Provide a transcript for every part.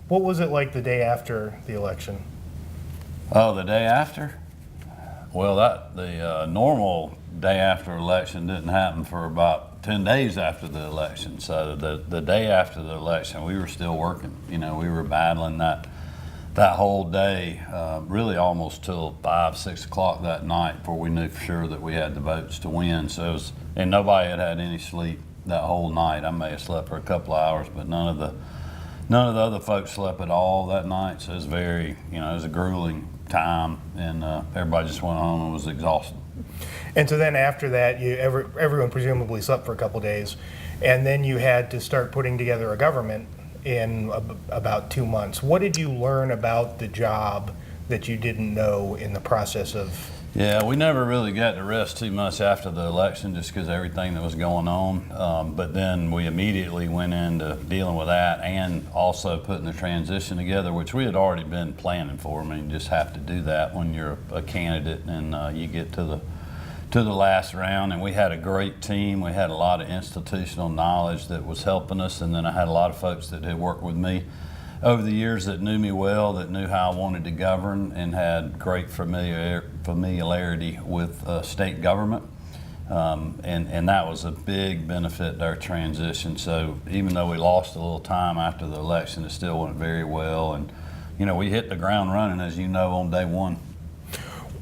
What was it like the day after the election? Oh, the day after? Well, the normal day after election didn't happen for about 10 days after the election. So the day after the election, we were still working. We were battling that whole day, really almost till 5, 6 o'clock that night before we knew for sure that we had the votes to win. So and nobody had had any sleep that whole night. I may have slept for a couple of hours, but none of the other folks slept at all that night. So it was it was a grueling time, and everybody just went home and was exhausted. And so then after that, everyone presumably slept for a couple days, and then you had to start putting together a government in about 2 months. What did you learn about the job that you didn't know in the process of? Yeah, we never really got to rest too much after the election just because everything that was going on. But then we immediately went into dealing with that and also putting the transition together, which we had already been planning for. I mean, you just have to do that when you're a candidate and you get to the last round. And we had a great team. We had a lot of institutional knowledge that was helping us. And then I had a lot of folks that had worked with me over the years that knew me well, that knew how I wanted to govern and had great familiarity with state government. And that was a big benefit to our transition. So even though we lost a little time after the election, it still went very well. And, we hit the ground running, as you know, on day one.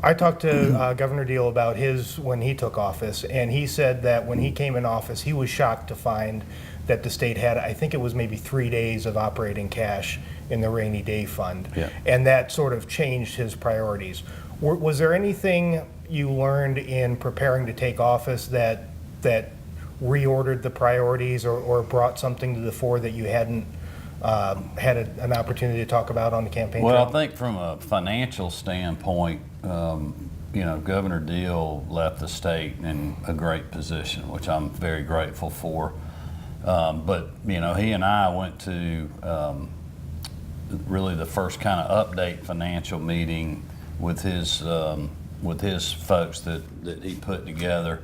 I talked to Governor Deal about when he took office, and he said that when he came in office, he was shocked to find that the state had, I think it was maybe 3 days of operating cash in the rainy day fund. Yeah. And that sort of changed his priorities. Was there anything you learned in preparing to take office that reordered the priorities or brought something to the fore that you hadn't had an opportunity to talk about on the campaign trail? Well, I think from a financial standpoint, Governor Deal left the state in a great position, which I'm very grateful for. But he and I went to really the first kind of update financial meeting with his folks that he put together,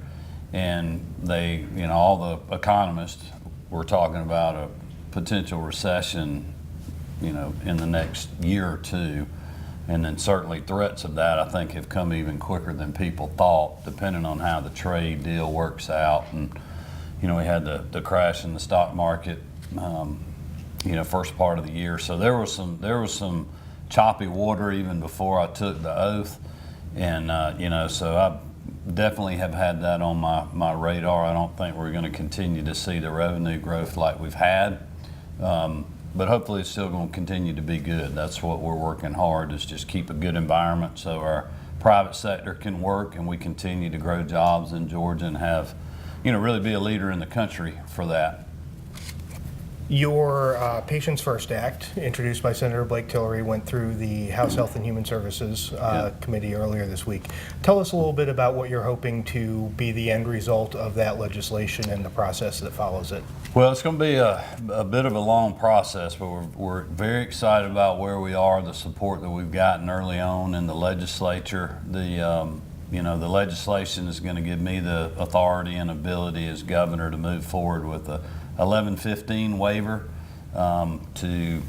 and they, all the economists were talking about a potential recession, in the next year or two. And then certainly threats of that, I think, have come even quicker than people thought, depending on how the trade deal works out. And, we had the crash in the stock market, first part of the year. So there was some choppy water even before I took the oath. And, so I definitely have had that on my radar. I don't think we're going to continue to see the revenue growth like we've had. But hopefully it's still going to continue to be good. That's what we're working hard, is just keep a good environment so our private sector can work and we continue to grow jobs in Georgia and have, really be a leader in the country for that. Your Patients First Act, introduced by Senator Blake Tillery, went through the House Health and Human Services Committee earlier this week. Tell us a little bit about what you're hoping to be the end result of that legislation and the process that follows it. Well, it's going to be a bit of a long process, but we're very excited about where we are, the support that we've gotten early on in the legislature. The legislation is going to give me the authority and ability as governor to move forward with a 1115 waiver to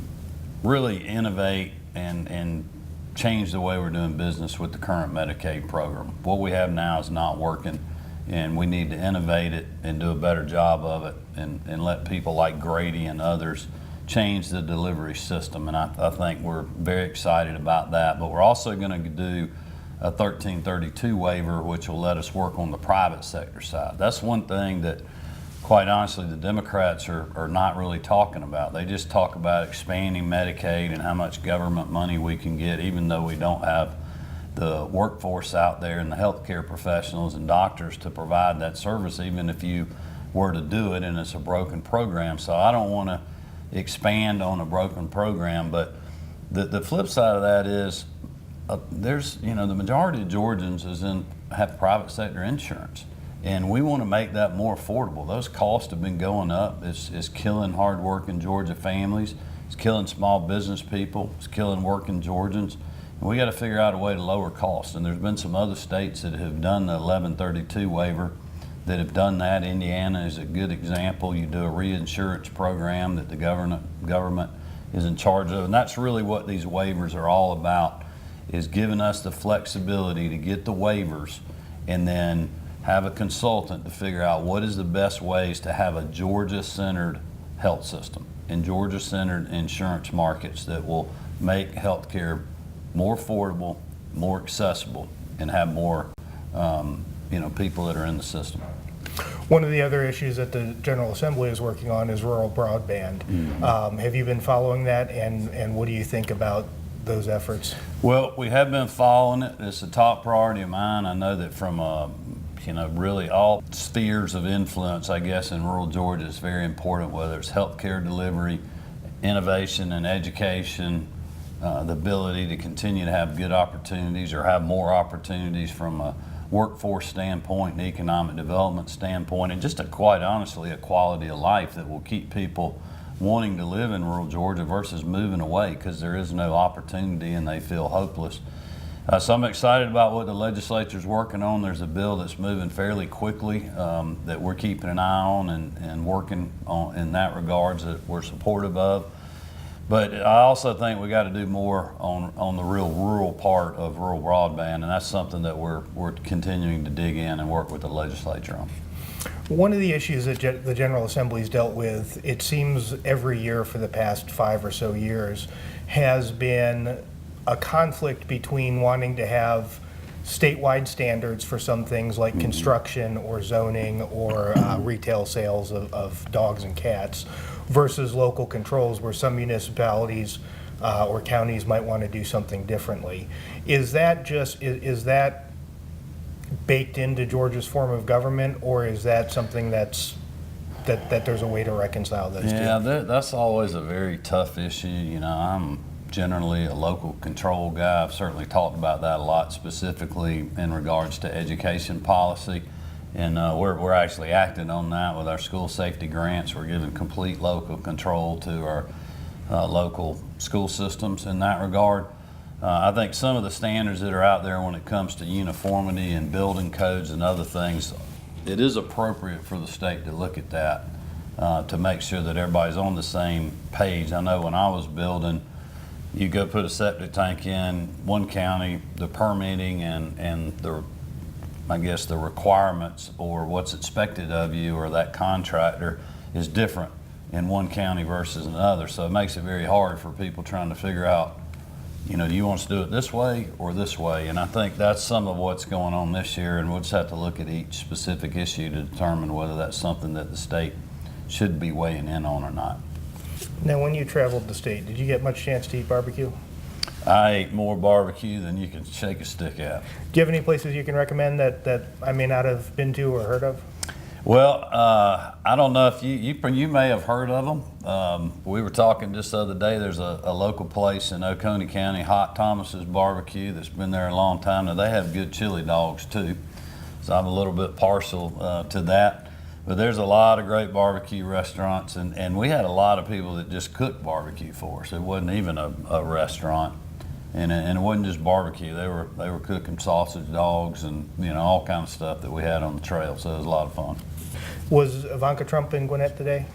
really innovate and change the way we're doing business with the current Medicaid program. What we have now is not working, and we need to innovate it and do a better job of it and let people like Grady and others change the delivery system. And I think we're very excited about that. But we're also going to do a 1332 waiver, which will let us work on the private sector side. That's one thing that, quite honestly, the Democrats are not really talking about. They just talk about expanding Medicaid and how much government money we can get, even though we don't have the workforce out there and the healthcare professionals and doctors to provide that service, even if you were to do it and it's a broken program. So I don't want to expand on a broken program, but the flip side of that is there's, the majority of Georgians have private sector insurance. And we want to make that more affordable. Those costs have been going up. It's killing hard-working Georgia families. It's killing small business people. It's killing working Georgians. And we got to figure out a way to lower costs. And there's been some other states that have done the 1132 waiver that have done that. Indiana is a good example. You do a reinsurance program that the government is in charge of. And that's really what these waivers are all about, is giving us the flexibility to get the waivers and then have a consultant to figure out what is the best ways to have a Georgia-centered health system and Georgia-centered insurance markets that will make healthcare more affordable, more accessible, and have more people that are in the system. One of the other issues that the General Assembly is working on is rural broadband. Mm-hmm. Have you been following that, and what do you think about those efforts? Well, we have been following it. It's a top priority of mine. I know that from really all spheres of influence, I guess, in rural Georgia is very important, whether it's healthcare delivery, innovation and education, the ability to continue to have good opportunities or have more opportunities from a workforce standpoint and economic development standpoint, and just quite honestly a quality of life that will keep people wanting to live in rural Georgia versus moving away because there is no opportunity and they feel hopeless. So I'm excited about what the legislature's working on. There's a bill that's moving fairly quickly that we're keeping an eye on and working on in that regards that we're supportive of. But I also think we got to do more on the real rural part of rural broadband, and that's something that we're continuing to dig in and work with the legislature on. One of the issues that the General Assembly's dealt with, it seems every year for the past 5 or so years, has been a conflict between wanting to have statewide standards for some things like construction or zoning or retail sales of dogs and cats versus local controls where some municipalities or counties might want to do something differently. Is that baked into Georgia's form of government, or is that something that there's a way to reconcile those two? Yeah, that's always a very tough issue. I'm generally a local control guy. I've certainly talked about that a lot, specifically in regards to education policy. And we're actually acting on that with our school safety grants. We're giving complete local control to our local school systems in that regard. I think some of the standards that are out there when it comes to uniformity and building codes and other things, it is appropriate for the state to look at that to make sure that everybody's on the same page. I know when I was building, you go put a septic tank in one county, the permitting and the requirements or what's expected of you or that contractor is different in one county versus another. So it makes it very hard for people trying to figure out, do you want us to do it this way or this way? And I think that's some of what's going on this year, and we'll just have to look at each specific issue to determine whether that's something that the state should be weighing in on or not. Now, when you traveled the state, did you get much chance to eat barbecue? I ate more barbecue than you can shake a stick at. Do you have any places you can recommend that I may not have been to or heard of? Well, I don't know if you may have heard of them. We were talking just the other day. There's a local place in Oconee County, Hot Thomas's Barbecue, that's been there a long time. Now, they have good chili dogs too, so I'm a little bit partial to that. But there's a lot of great barbecue restaurants, and we had a lot of people that just cooked barbecue for us. It wasn't even a restaurant, and it wasn't just barbecue. They were cooking sausage dogs and all kinds of stuff that we had on the trail. So it was a lot of fun. Was Ivanka Trump in Gwinnett today?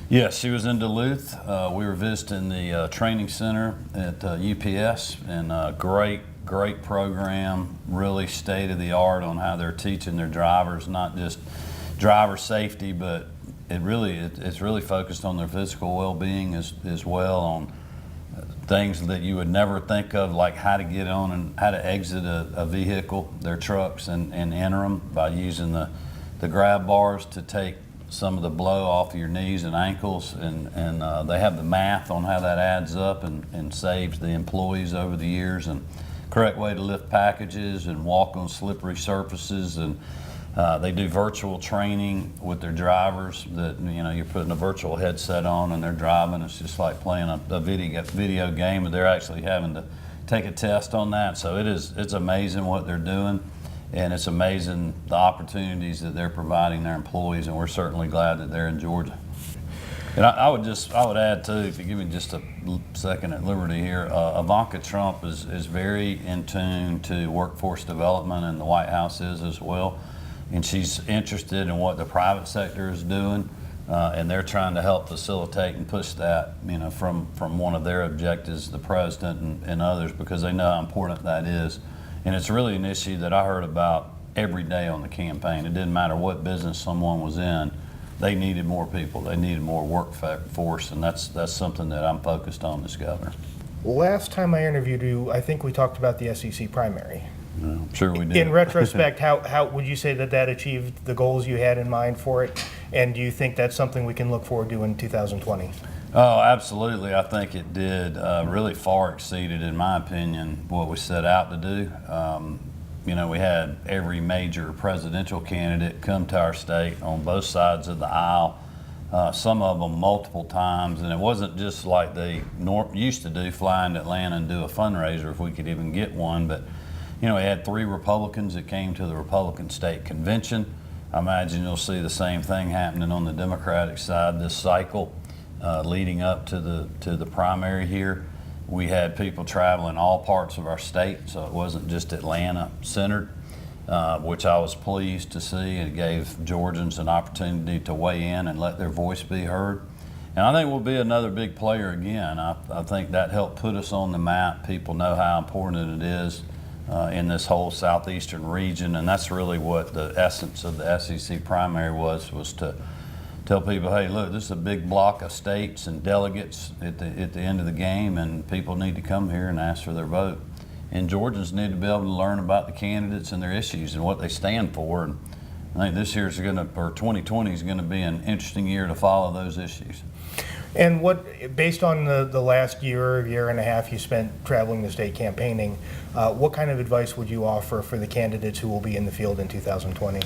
Yes, she was in Duluth. We were visiting the training center at UPS, and great program, really state of the art on how they're teaching their drivers, not just driver safety, but it's really focused on their physical well-being as well, on things that you would never think of, like how to get on and how to exit a vehicle, their trucks, and enter them by using the grab bars to take some of the blow off of your knees and ankles, and they have the math on how that adds up and saves the employees over the years, and correct way to lift packages and walk on slippery surfaces, and they do virtual training with their drivers that, you're putting a virtual headset on and they're driving. It's just like playing a video game, but they're actually having to take a test on that. So it's amazing what they're doing, and it's amazing the opportunities that they're providing their employees, and we're certainly glad that they're in Georgia. And I would add too, if you give me just a second at liberty here, Ivanka Trump is very in tune to workforce development, and the White House is as well. And she's interested in what the private sector is doing and they're trying to help facilitate and push that, from one of their objectives, the president and others, because they know how important that is. And it's really an issue that I heard about every day on the campaign. It didn't matter what business someone was in, they needed more people, they needed more workforce, and that's something that I'm focused on as governor. Last time I interviewed you, I think we talked about the SEC primary. Yeah, I'm sure we did. In retrospect, how would you say that achieved the goals you had in mind for it? And do you think that's something we can look forward to in 2020? Oh, absolutely. I think it did. Really far exceeded, in my opinion, what we set out to do. We had every major presidential candidate come to our state on both sides of the aisle, some of them multiple times, and it wasn't just like they used to do, fly into Atlanta and do a fundraiser if we could even get one, but we had 3 Republicans that came to the Republican State Convention. I imagine you'll see the same thing happening on the Democratic side this cycle, leading up to the primary here. We had people traveling all parts of our state, so it wasn't just Atlanta centered, which I was pleased to see. It gave Georgians an opportunity to weigh in and let their voice be heard. And I think we'll be another big player again. I think that helped put us on the map. People know how important it is in this whole southeastern region, and that's really what the essence of the SEC primary was to tell people, hey, look, this is a big block of states and delegates at the end of the game, and people need to come here and ask for their vote. And Georgians need to be able to learn about the candidates and their issues and what they stand for. And I think this year 2020 is going to be an interesting year to follow those issues. And based on the last year and a half you spent traveling the state campaigning, what kind of advice would you offer for the candidates who will be in the field in 2020?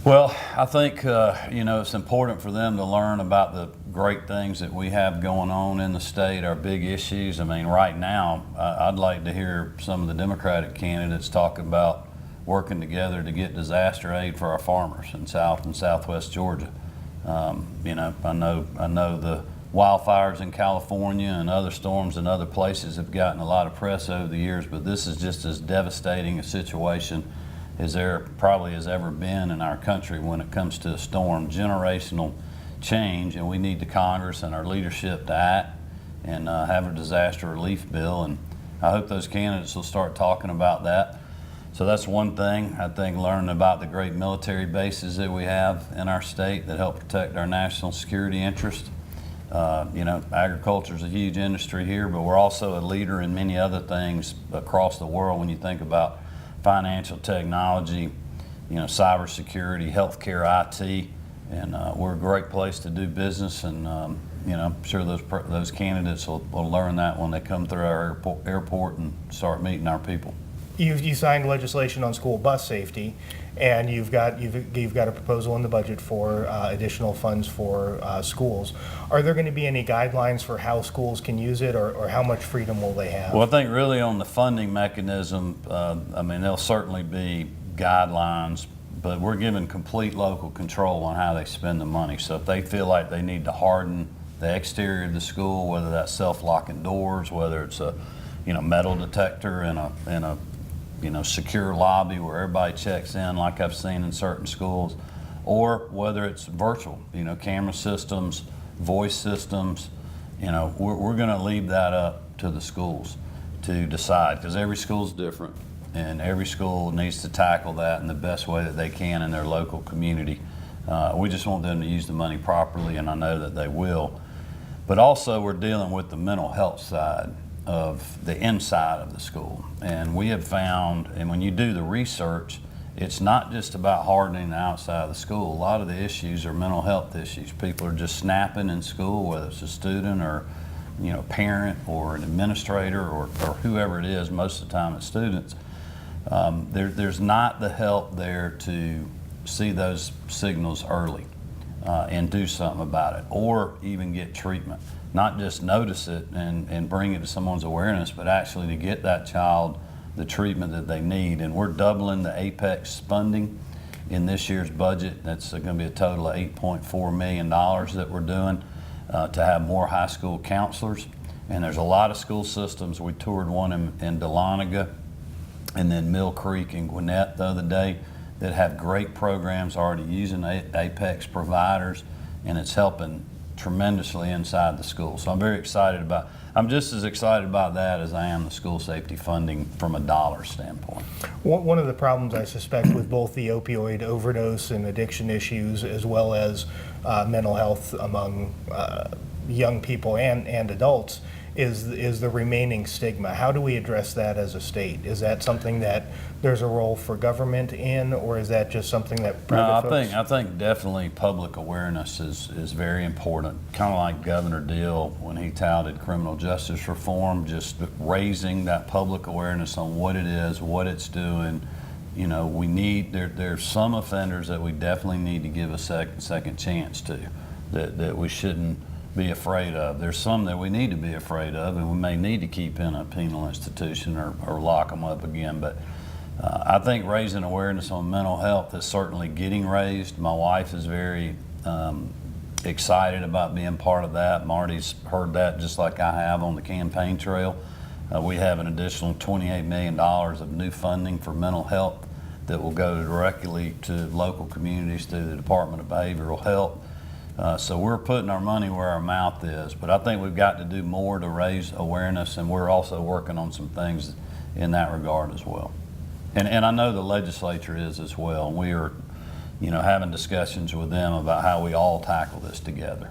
Well, I think, it's important for them to learn about the great things that we have going on in the state, our big issues. I mean, right now, I'd like to hear some of the Democratic candidates talk about working together to get disaster aid for our farmers in South and Southwest Georgia. I know the wildfires in California and other storms in other places have gotten a lot of press over the years, but this is just as devastating a situation as there probably has ever been in our country when it comes to a storm, generational change, and we need the Congress and our leadership to act and have a disaster relief bill, and I hope those candidates will start talking about that. So that's one thing. I think learning about the great military bases that we have in our state that help protect our national security interest. Agriculture is a huge industry here, but we're also a leader in many other things across the world when you think about financial technology, cybersecurity, healthcare, IT, and we're a great place to do business. And I'm sure those candidates will learn that when they come through our airport and start meeting our people. You signed legislation on school bus safety, and you've got a proposal in the budget for additional funds for schools. Are there going to be any guidelines for how schools can use it, or how much freedom will they have? Well, I think really on the funding mechanism, there'll certainly be guidelines, but we're giving complete local control on how they spend the money. So if they feel like they need to harden the exterior of the school, whether that's self-locking doors, whether it's a metal detector in a secure lobby where everybody checks in like I've seen in certain schools, or whether it's virtual, camera systems, voice systems, we're going to leave that up to the schools to decide, because every school's different and every school needs to tackle that in the best way that they can in their local community. We just want them to use the money properly, and I know that they will. But also we're dealing with the mental health side of the inside of the school. And we have found, and when you do the research, it's not just about hardening the outside of the school. A lot of the issues are mental health issues. People are just snapping in school, whether it's a student or parent or an administrator or whoever it is. Most of the time it's students. There's not the help there to see those signals early and do something about it, or even get treatment. Not just notice it and bring it to someone's awareness, but actually to get that child the treatment that they need. And we're doubling the Apex funding in this year's budget. That's going to be a total of $8.4 million that we're doing to have more high school counselors. And there's a lot of school systems. We toured one in Dahlonega and then Mill Creek and Gwinnett the other day that have great programs already using Apex providers. and it's helping tremendously inside the school. So I'm just as excited about that as I am the school safety funding from a dollar standpoint. One of the problems I suspect with both the opioid overdose and addiction issues, as well as mental health among young people and adults, is the remaining stigma. How do we address that as a state? Is that something that there's a role for government in, or is that just something that private folks? I think definitely public awareness is very important. Kind of like Governor Deal when he touted criminal justice reform, just raising that public awareness on what it is, what it's doing. You know, there's some offenders that we definitely need to give a second chance to, that we shouldn't be afraid of. There's some that we need to be afraid of, and we may need to keep in a penal institution or lock them up again. But I think raising awareness on mental health is certainly getting raised. My wife is very excited about being part of that. Marty's heard that just like I have on the campaign trail. We have an additional $28 million of new funding for mental health that will go directly to local communities through the Department of Behavioral Health. So we're putting our money where our mouth is, but I think we've got to do more to raise awareness, and we're also working on some things in that regard as well. And I know the legislature is as well. We are, having discussions with them about how we all tackle this together.